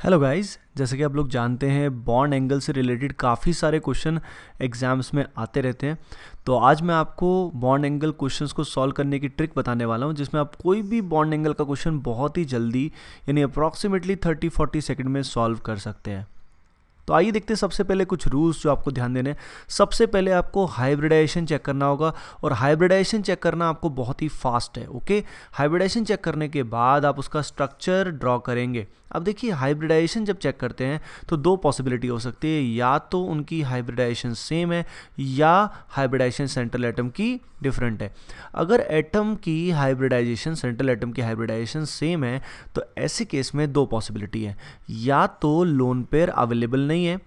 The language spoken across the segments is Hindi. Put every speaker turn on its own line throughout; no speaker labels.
हेलो गाइस, जैसे कि आप लोग जानते हैं बॉन्ड एंगल से रिलेटेड काफ़ी सारे क्वेश्चन एग्जाम्स में आते रहते हैं। तो आज मैं आपको बॉन्ड एंगल क्वेश्चंस को सॉल्व करने की ट्रिक बताने वाला हूं, जिसमें आप कोई भी बॉन्ड एंगल का क्वेश्चन बहुत ही जल्दी यानी अप्रॉक्सीमेटली 30-40 सेकंड में सॉल्व कर सकते हैं। तो आइए देखते हैं सबसे पहले कुछ रूल्स जो आपको ध्यान देने हैं। सबसे पहले आपको हाइब्रिडाइजेशन चेक करना होगा और हाइब्रिडाइजेशन चेक करना आपको बहुत ही फास्ट है। ओके, हाइब्रिडाइजेशन चेक करने के बाद आप उसका स्ट्रक्चर ड्रॉ करेंगे। अब देखिए, हाइब्रिडाइजेशन जब चेक करते हैं तो दो पॉसिबिलिटी हो सकती है, या तो उनकी हाइब्रिडाइजेशन सेम है या हाइब्रिडाइजेशन सेंट्रल एटम की डिफरेंट है। अगर एटम की हाइब्रिडाइजेशन सेंट्रल एटम की हाइब्रिडाइजेशन सेम है तो ऐसे केस में दो पॉसिबिलिटी है, या तो लोन पेयर अवेलेबल नहीं है,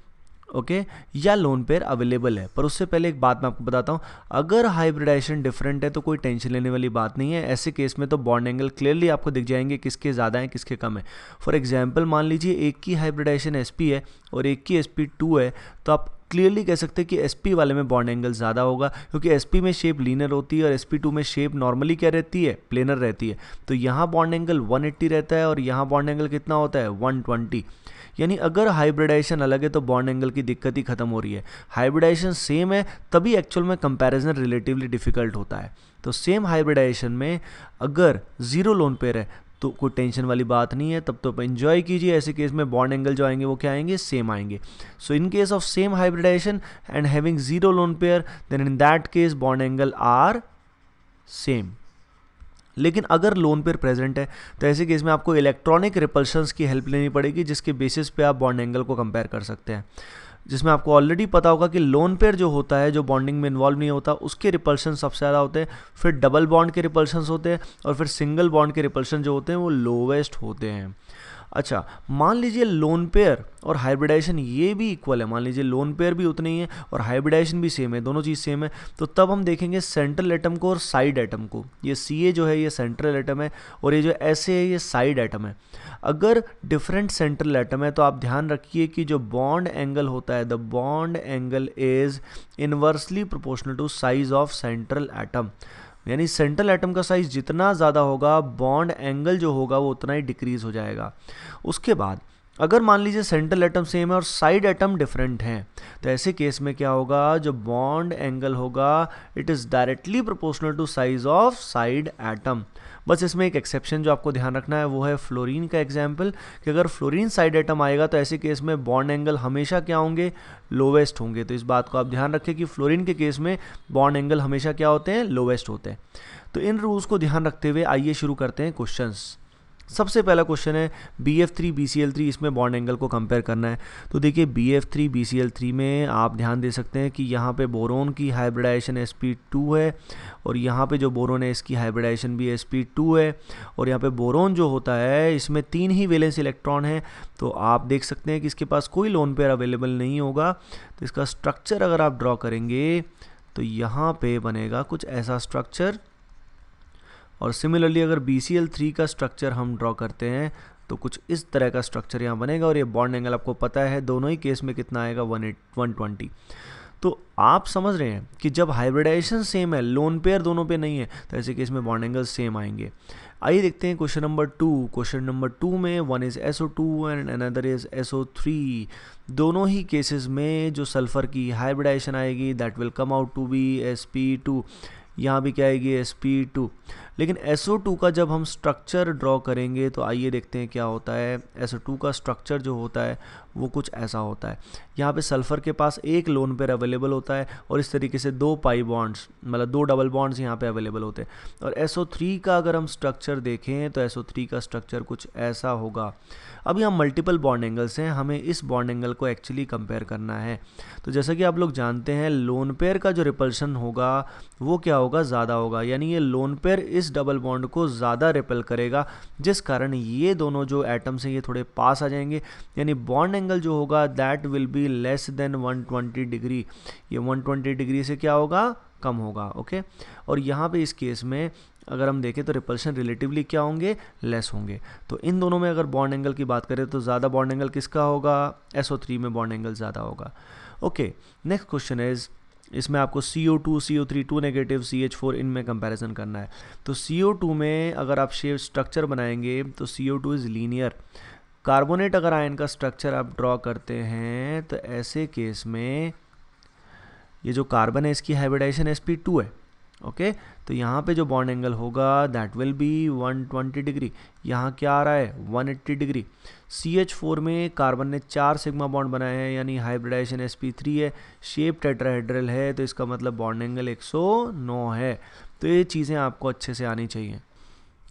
ओके, या लोन पेयर अवेलेबल है। पर उससे पहले एक बात मैं आपको बताता हूँ, अगर हाइब्रिडाइजेशन डिफरेंट है तो कोई टेंशन लेने वाली बात नहीं है। ऐसे केस में तो बॉन्ड एंगल क्लियरली आपको दिख जाएंगे किसके ज़्यादा हैं किसके कम है। फॉर एग्जांपल, मान लीजिए एक की हाइब्रिडाइजेशन sp है और एक की sp2 है, तो आप क्लियरली कह सकते हैं कि sp वाले में बॉन्ड एंगल ज़्यादा होगा, क्योंकि sp में शेप लीनियर होती है और sp2 में शेप नॉर्मली क्या रहती है, प्लेनर रहती है। तो यहाँ बॉन्ड एंगल 180 रहता है और यहाँ बॉन्ड एंगल कितना होता है, 120। यानी अगर हाइब्रिडाइजेशन अलग है तो बॉन्ड एंगल की दिक्कत ही खत्म हो रही है। हाइब्रिडाइजेशन सेम है तभी एक्चुअल में कंपैरिजन रिलेटिवली डिफिकल्ट होता है। तो सेम हाइब्रिडाइजेशन में अगर जीरो लोन पेयर है तो कोई टेंशन वाली बात नहीं है, तब तो आप एंजॉय कीजिए। ऐसे केस में बॉन्ड एंगल जो आएंगे वो क्या आएंगे, सेम आएंगे। So in case of same hybridization and having zero lone pair, then in that case bond angle are same. लेकिन अगर लोन पेयर प्रेजेंट है तो ऐसे केस में आपको इलेक्ट्रॉनिक रिपल्शंस की हेल्प लेनी पड़ेगी, जिसके बेसिस पे आप बॉन्ड एंगल को कंपेयर कर सकते हैं। जिसमें आपको ऑलरेडी पता होगा कि लोन पेयर जो होता है, जो बॉन्डिंग में इन्वॉल्व नहीं होता, उसके रिपल्शन सबसे ज़्यादा होते हैं, फिर डबल बॉन्ड के रिपल्शन होते हैं और फिर सिंगल बॉन्ड के रिपल्शन जो होते हैं वो लोवेस्ट होते हैं। अच्छा, मान लीजिए लोन पेयर और हाइब्रिडाइजेशन ये भी इक्वल है, मान लीजिए लोन पेयर भी उतनी ही है और हाइब्रिडाइजेशन भी सेम है, दोनों चीज़ सेम है, तो तब हम देखेंगे सेंट्रल एटम को और साइड एटम को। ये सी जो है ये सेंट्रल एटम है और ये जो ऐसे है ये साइड एटम है। अगर डिफरेंट सेंट्रल एटम है तो आप ध्यान रखिए कि जो बॉन्ड एंगल होता है, the bond angle is inversely proportional to size of central atom. यानी सेंट्रल एटम का साइज जितना ज़्यादा होगा बॉन्ड एंगल जो होगा वो उतना ही डिक्रीज हो जाएगा। उसके बाद अगर मान लीजिए सेंट्रल एटम सेम है और साइड एटम डिफरेंट हैं, तो ऐसे केस में क्या होगा, जो बॉन्ड एंगल होगा it is directly proportional to size of side atom. बस इसमें एक एक्सेप्शन जो आपको ध्यान रखना है वो है फ्लोरीन का एग्जाम्पल, कि अगर फ्लोरीन साइड एटम आएगा तो ऐसे केस में बॉन्ड एंगल हमेशा क्या होंगे, लोवेस्ट होंगे। तो इस बात को आप ध्यान रखें कि फ्लोरीन के केस में बॉन्ड एंगल हमेशा क्या होते हैं, लोवेस्ट होते हैं। तो इन रूल्स को ध्यान रखते हुए आइए शुरू करते हैं क्वेश्चंस। सबसे पहला क्वेश्चन है BF3 BCl3, इसमें बॉन्ड एंगल को कंपेयर करना है। तो देखिए BF3 BCl3 में आप ध्यान दे सकते हैं कि यहाँ पे बोरोन की हाइब्रिडाइजेशन sp2 है और यहाँ पे जो बोरोन है इसकी हाइब्रिडाइजेशन भी sp2 है और यहाँ पे बोरोन जो होता है इसमें 3 ही वैलेंस इलेक्ट्रॉन है। तो आप देख सकते हैं कि इसके पास कोई लोन पेयर अवेलेबल नहीं होगा। तो इसका स्ट्रक्चर अगर आप ड्रॉ करेंगे तो यहाँ पे बनेगा कुछ ऐसा स्ट्रक्चर, और सिमिलरली अगर BCl3 का स्ट्रक्चर हम ड्रॉ करते हैं तो कुछ इस तरह का स्ट्रक्चर यहाँ बनेगा। और ये बॉन्ड एंगल आपको पता है दोनों ही केस में कितना आएगा, 120। तो आप समझ रहे हैं कि जब हाइब्रिडाइजेशन सेम है, लोन पेयर दोनों पे नहीं है, तो ऐसे केस में बॉन्ड एंगल सेम आएंगे। आइए देखते हैं क्वेश्चन नंबर 2। क्वेश्चन नंबर 2 में one is SO2 and another is SO3। दोनों ही केसेस में जो सल्फर की हाइब्रिडाइजेशन आएगी that will come out to be sp2। यहाँ भी क्या आएगी, sp2। लेकिन SO2 का जब हम स्ट्रक्चर ड्रॉ करेंगे तो आइए देखते हैं क्या होता है। SO2 का स्ट्रक्चर जो होता है वो कुछ ऐसा होता है। यहाँ पे सल्फ़र के पास एक लोन पेयर अवेलेबल होता है और इस तरीके से 2 पाई बॉन्ड्स, मतलब 2 डबल बॉन्ड्स यहाँ पे अवेलेबल होते हैं। और SO3 का अगर हम स्ट्रक्चर देखें तो SO3 का स्ट्रक्चर कुछ ऐसा होगा। अब यहाँ मल्टीपल बॉन्ड एंगल्स हैं, हमें इस बॉन्ड एंगल को एक्चुअली कंपेयर करना है। तो जैसा कि आप लोग जानते हैं लोन पेयर का जो रिपल्शन होगा वो क्या होगा, ज़्यादा होगा। यानी ये लोन पेयर इस डबल बॉन्ड को ज़्यादा रिपेल करेगा, जिस कारण ये दोनों जो एटम्स हैं ये थोड़े पास आ जाएंगे। यानी बॉन्ड एंगल जो होगा that will be less than 120 degree. ये 120 डिग्री से क्या होगा, कम होगा। ओके, और यहाँ पे इस केस में अगर हम देखें तो रिपल्शन रिलेटिवली क्या होंगे, लेस होंगे। तो इन दोनों में अगर बॉन्ड एंगल की बात करें तो ज़्यादा बॉन्ड एंगल किसका होगा, SO3 में बॉन्ड एंगल ज़्यादा होगा। ओके, नेक्स्ट क्वेश्चन इज, इसमें आपको CO2 CO3 2 नेगेटिव CH4 इनमें कंपैरिजन करना है। तो CO2 में अगर आप शेप स्ट्रक्चर बनाएंगे तो CO2 इज़ लीनियर, कार्बोनेट अगर आयन का स्ट्रक्चर आप ड्रॉ करते हैं तो ऐसे केस में ये जो कार्बन है इसकी हाइब्रिडाइजेशन sp2 है। ओके, तो यहाँ पे जो बॉन्ड एंगल होगा दैट विल बी 120 डिग्री। यहाँ क्या आ रहा है 180 डिग्री। CH4 में कार्बन ने 4 सिग्मा बॉन्ड बनाए हैं, यानी हाइब्रिडाइजेशन sp3 है, शेप टेट्राहेड्रल है, तो इसका मतलब बॉन्ड एंगल 109 है। तो ये चीज़ें आपको अच्छे से आनी चाहिए।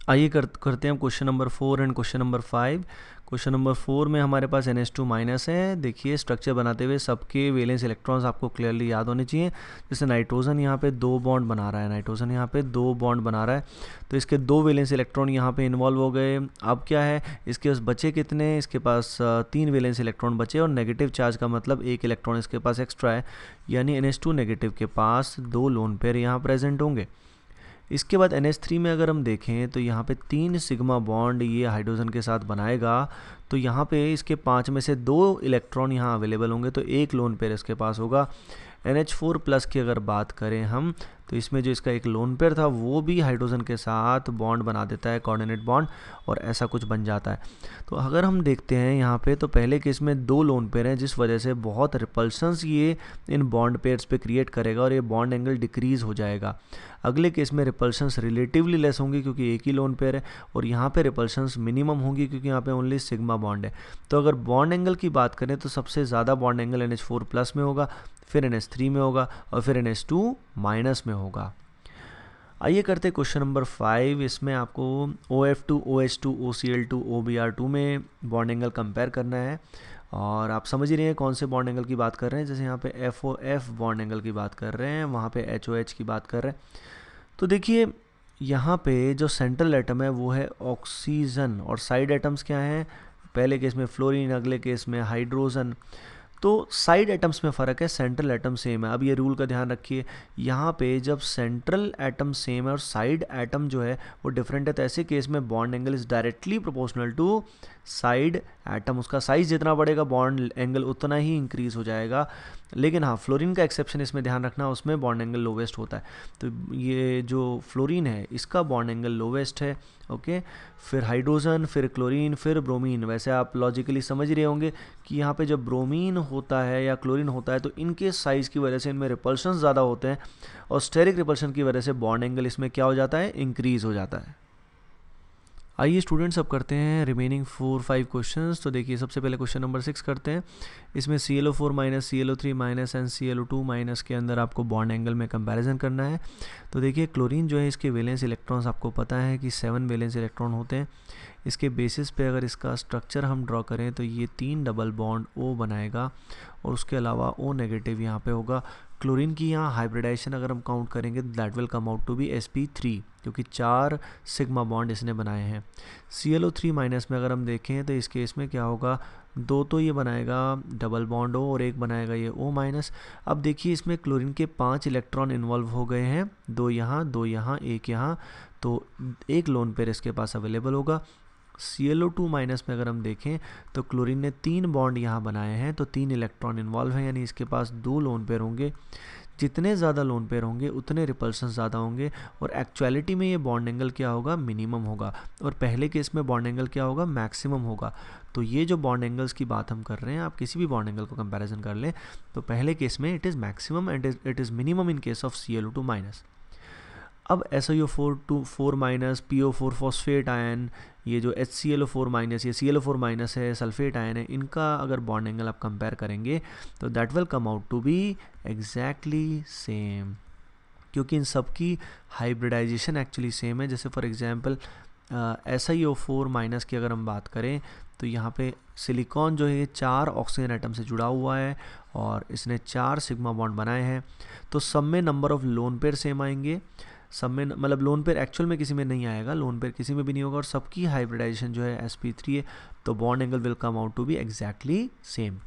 आइए करते हैं question number 4 and question number 5। Question number 4 में हमारे पास NH2 माइनस है। देखिए स्ट्रक्चर बनाते हुए सबके वैलेंस इलेक्ट्रॉन्स आपको क्लियरली याद होने चाहिए। जैसे नाइट्रोजन यहाँ पे 2 बॉन्ड बना रहा है, नाइट्रोजन यहाँ पे 2 बॉन्ड बना रहा है, तो इसके 2 वैलेंस इलेक्ट्रॉन यहाँ पे इन्वॉल्व हो गए। अब क्या है, इसके पास बचे कितने, इसके पास 3 वैलेंस इलेक्ट्रॉन बचे, और नेगेटिव चार्ज का मतलब 1 इलेक्ट्रॉन इसके पास एक्स्ट्रा है, यानी NH2 नेगेटिव के पास 2 लोन पेयर यहाँ प्रेजेंट होंगे। इसके बाद NH3 में अगर हम देखें तो यहाँ पे 3 सिग्मा बॉन्ड ये हाइड्रोजन के साथ बनाएगा, तो यहाँ पे इसके 5 में से 2 इलेक्ट्रॉन यहाँ अवेलेबल होंगे, तो 1 लोन पेयर इसके पास होगा। NH4 प्लस की अगर बात करें हम, तो इसमें जो इसका एक लोन पेयर था वो भी हाइड्रोजन के साथ बॉन्ड बना देता है, कोऑर्डिनेट बॉन्ड, और ऐसा कुछ बन जाता है। तो अगर हम देखते हैं यहाँ पे, तो पहले केस में 2 लोन पेयर हैं, जिस वजह से बहुत रिपल्शंस ये इन बॉन्ड पेयर्स पे क्रिएट करेगा और ये बॉन्ड एंगल डिक्रीज हो जाएगा। अगले केस में रिपल्शंस रिलेटिवली लेस होंगी क्योंकि एक ही लोन पेयर है, और यहाँ पे रिपल्शंस मिनिमम होंगी क्योंकि यहाँ पे ओनली सिग्मा बॉन्ड है। तो अगर बॉन्ड एंगल की बात करें तो सबसे ज़्यादा बॉन्ड एंगल NH4 प्लस में होगा, फिर NH3 में होगा, और फिर NH2 माइनस में होगा। आइए करते क्वेश्चन नंबर 5। इसमें आपको OF2, OH2, OCl2, OBr2 में बॉन्ड एंगल कंपेयर करना है, और आप समझ ही रहे हैं कौन से बॉन्ड एंगल की बात कर रहे हैं। जैसे यहाँ पे FOF बॉन्ड एंगल की बात कर रहे हैं, वहाँ पे HOH की बात कर रहे हैं। तो देखिए यहाँ पे जो सेंट्रल एटम है वो है ऑक्सीजन, और साइड एटम्स क्या हैं, पहले केस में फ्लोरीन, अगले केस में हाइड्रोजन। तो साइड एटम्स में फ़र्क है, सेंट्रल एटम सेम है। अब ये रूल का ध्यान रखिए, यहाँ पे जब सेंट्रल एटम सेम है और साइड एटम जो है वो डिफरेंट है, तो ऐसे केस में bond angle is directly proportional to side atom. उसका साइज जितना बढ़ेगा बॉन्ड एंगल उतना ही इंक्रीज हो जाएगा। लेकिन हाँ, फ्लोरीन का एक्सेप्शन इसमें ध्यान रखना, उसमें बॉन्ड एंगल लोवेस्ट होता है। तो ये जो फ्लोरीन है इसका बॉन्ड एंगल लोवेस्ट है। ओके, फिर हाइड्रोजन, फिर क्लोरीन, फिर ब्रोमीन। वैसे आप लॉजिकली समझ रहे होंगे कि यहाँ पे जब ब्रोमीन होता है या क्लोरीन होता है तो इनके साइज़ की वजह से इनमें रिपल्शन ज़्यादा होते हैं, और स्टेरिक रिपल्शन की वजह से बॉन्ड एंगल इसमें क्या हो जाता है, इंक्रीज हो जाता है। आइए स्टूडेंट्स, अब करते हैं रिमेनिंग 4-5 क्वेश्चंस। तो देखिए सबसे पहले क्वेश्चन नंबर 6 करते हैं। इसमें ClO4 minus, ClO3 minus and ClO2 minus के अंदर आपको बॉन्ड एंगल में कंपैरिजन करना है। तो देखिए क्लोरीन जो है इसके वैलेंस इलेक्ट्रॉन्स आपको पता है कि 7 वैलेंस इलेक्ट्रॉन होते हैं। इसके बेसिस पे अगर इसका स्ट्रक्चर हम ड्रॉ करें तो ये 3 डबल बॉन्ड O बनाएगा, और उसके अलावा O नेगेटिव यहाँ पे होगा। क्लोरीन की यहाँ हाइब्रिडाइजेशन अगर हम काउंट करेंगे तो that will come out to be sp3, क्योंकि 4 सिग्मा बॉन्ड इसने बनाए हैं। ClO3 माइनस में अगर हम देखें तो इस केस में क्या होगा, 2 तो ये बनाएगा डबल बॉन्ड O और 1 बनाएगा ये O माइनस। अब देखिए इसमें क्लोरीन के 5 इलेक्ट्रॉन इन्वॉल्व हो गए हैं, 2 यहाँ, 2 यहाँ, 1 यहाँ, तो 1 लोन पेयर इसके पास अवेलेबल होगा। ClO2 माइनस में अगर हम देखें तो क्लोरीन ने 3 बॉन्ड यहाँ बनाए हैं, तो 3 इलेक्ट्रॉन इन्वॉल्व हैं, यानी इसके पास 2 लोन पेयर होंगे। जितने ज़्यादा लोन पेयर होंगे उतने रिपल्शन ज़्यादा होंगे, और एक्चुअलिटी में ये बॉन्ड एंगल क्या होगा, मिनिमम होगा, और पहले केस में बॉन्ड एंगल क्या होगा, मैक्सिमम होगा। तो ये जो बॉन्ड एंगल्स की बात हम कर रहे हैं, आप किसी भी बॉन्ड एंगल को कंपैरिजन कर लें तो पहले केस में it is maximum and it is minimum in case of ClO2 minus. अब SiO4 minus, PO4 phosphate ion, ये जो HClO4 माइनस, ये ClO4 माइनस है, सल्फेट आयन है, इनका अगर बॉन्ड एंगल आप कंपेयर करेंगे तो that will come out to be exactly same, क्योंकि इन सब की हाइब्रिडाइजेशन एक्चुअली सेम है। जैसे फॉर एग्जांपल SiO4 माइनस की अगर हम बात करें तो यहाँ पे सिलिकॉन जो है 4 ऑक्सीजन एटम से जुड़ा हुआ है, और इसने 4 सिग्मा बॉन्ड बनाए हैं। तो सब में number of lone pair same आएंगे, सब में मतलब लोन पेयर एक्चुअल में किसी में नहीं आएगा, लोन पेयर किसी में भी नहीं होगा, और सबकी हाइब्रिडाइजेशन जो है sp3 है, तो bond angle will come out to be exactly same.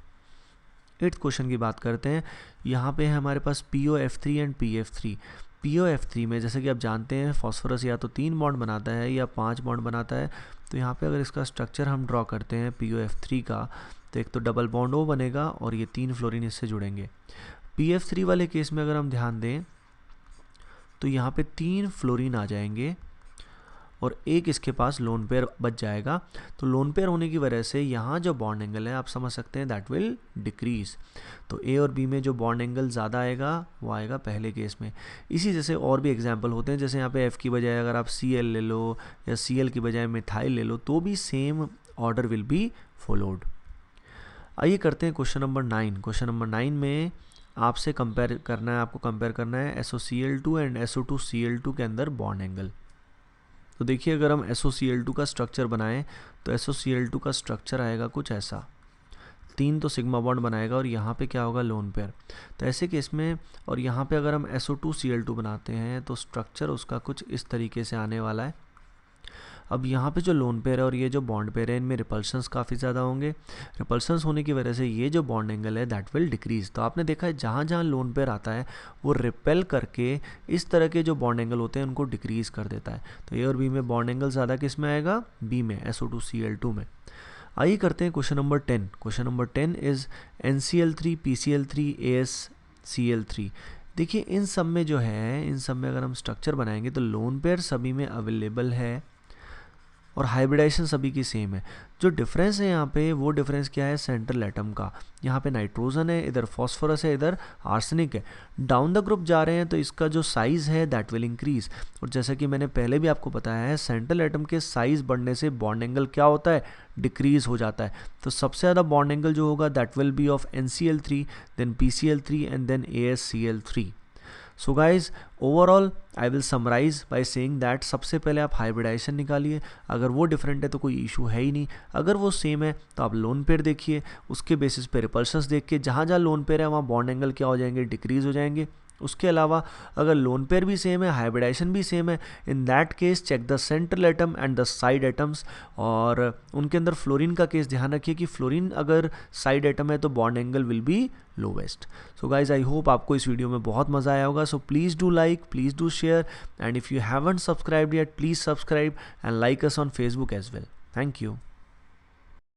8th question की बात करते हैं। यहाँ पे है हमारे पास POF3 एंड PF3। POF3 में जैसे कि आप जानते हैं फॉस्फोरस या तो 3 बॉन्ड बनाता है या 5 बॉन्ड बनाता है। तो यहाँ पे अगर इसका स्ट्रक्चर हम ड्रॉ करते हैं POF3 का, तो एक तो डबल बॉन्ड O बनेगा और ये 3 फ्लोरीन इससे जुड़ेंगे। PF3 वाले केस में अगर हम ध्यान दें तो यहाँ पे 3 फ्लोरीन आ जाएंगे, और एक इसके पास लोन पेयर बच जाएगा। तो लोन पेयर होने की वजह से यहाँ जो बॉन्ड एंगल है आप समझ सकते हैं दैट विल डिक्रीज। तो ए और बी में जो बॉन्ड एंगल ज़्यादा आएगा वो आएगा पहले केस में। इसी जैसे और भी एग्जांपल होते हैं, जैसे यहाँ पे एफ़ की बजाय अगर आप Cl ले लो या Cl की बजाय मिथाइल ले लो तो भी same order will be followed. आइए करते हैं क्वेश्चन नंबर 9। क्वेश्चन नंबर 9 में आपसे कंपेयर करना है, आपको कंपेयर करना है SOCl2 एंड SO2Cl2 के अंदर बॉन्ड एंगल। तो देखिए अगर हम SOCl2 का स्ट्रक्चर बनाएं तो SOCl2 का स्ट्रक्चर आएगा कुछ ऐसा, 3 तो सिग्मा बॉन्ड बनाएगा और यहाँ पे क्या होगा लोन पेयर। तो ऐसे केस में और यहाँ पे अगर हम SO2Cl2 बनाते हैं तो स्ट्रक्चर उसका कुछ इस तरीके से आने वाला है। अब यहाँ पे जो लोन पेयर है और ये जो बॉन्ड पेयर है इनमें रिपल्शंस काफ़ी ज़्यादा होंगे। रिपल्शंस होने की वजह से ये जो बॉन्ड एंगल है दैट विल डिक्रीज। तो आपने देखा है जहाँ जहाँ लोन पेयर आता है वो रिपेल करके इस तरह के जो बॉन्ड एंगल होते हैं उनको डिक्रीज कर देता है। तो ए और बी में बॉन्ड एंगल ज़्यादा किस में आएगा, बी में, SO2Cl2 में। आइए करते हैं question number 10। Question number 10 is NCl3 PCl3 AsCl3। देखिए इन सब में जो है, इन सब में अगर हम स्ट्रक्चर बनाएंगे तो लोन पेयर सभी में अवेलेबल है और हाइब्रिडाइजेशन सभी की सेम है। जो डिफरेंस है यहाँ पे वो डिफरेंस क्या है, सेंट्रल एटम का। यहाँ पे नाइट्रोजन है, इधर फॉस्फोरस है, इधर आर्सेनिक है। डाउन द ग्रुप जा रहे हैं तो इसका जो साइज़ है दैट विल इंक्रीज। और जैसा कि मैंने पहले भी आपको बताया है सेंट्रल एटम के साइज़ बढ़ने से बॉन्ड एंगल क्या होता है, डिक्रीज हो जाता है। तो सबसे ज़्यादा बॉन्ड एंगल जो होगा that will be of NCl3, then PCl3 and then AsCl3। So guys overall I will summarise by saying that सबसे पहले आप हाइब्रिडाइजेशन निकालिए। अगर वो डिफरेंट है तो कोई इशू है ही नहीं। अगर वो सेम है तो आप लोन पेयर देखिए, उसके बेसिस पे रिपल्शंस देख के जहाँ जहाँ लोन पेयर है वहाँ बॉन्ड एंगल क्या हो जाएंगे, डिक्रीज हो जाएंगे। उसके अलावा अगर लोन पेयर भी सेम है, हाइब्रिडाइजेशन भी सेम है, in that case check the central atom and the side atoms. और उनके अंदर फ्लोरीन का केस ध्यान रखिए कि फ्लोरीन अगर साइड एटम है तो bond angle will be lowest. So guys I hope आपको इस वीडियो में बहुत मज़ा आया होगा। So please do like, please do share, and if you haven't subscribed yet please subscribe and like us on Facebook as well. Thank you.